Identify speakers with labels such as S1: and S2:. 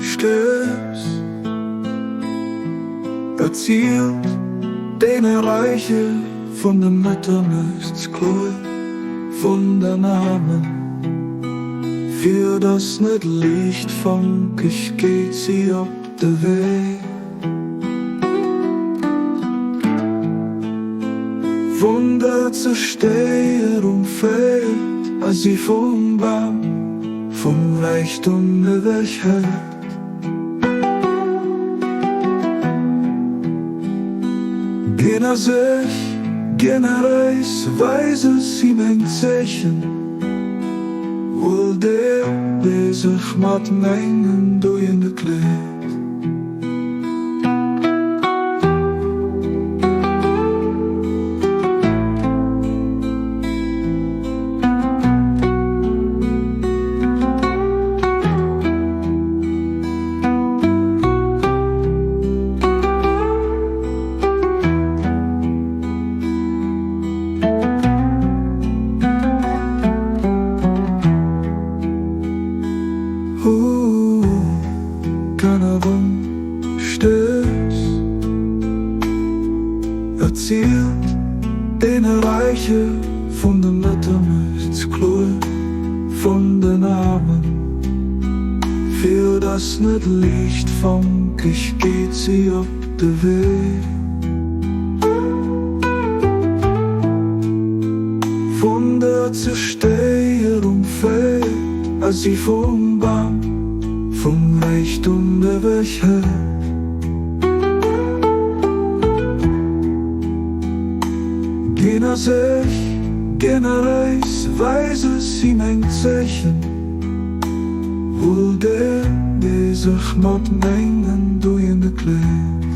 S1: stehst, erzählt den Reiche von den Müttern ist's cool, von der Namen. Für das nicht Licht funkig geht sie auf der Weg. Von der Zerstörung fällt, als sie vom Baum, vom Reichtum weghält. Keiner sich, keiner weiß es ihm ein Zeichen, wohl der sich mit Mengen durch in der Klee. Keiner stehst, erzählt den Reiche von den Müttern ist's cool, von den Armen. Für das nicht Licht funkig geht sie auf der Weg. Von der Zerstörung fällt, als sie vom Baum, vom Reichtum weghält. Keiner sich, keiner weiß es ihm ein Zeichen, wohl der sich mit Mengen durch in der Klee.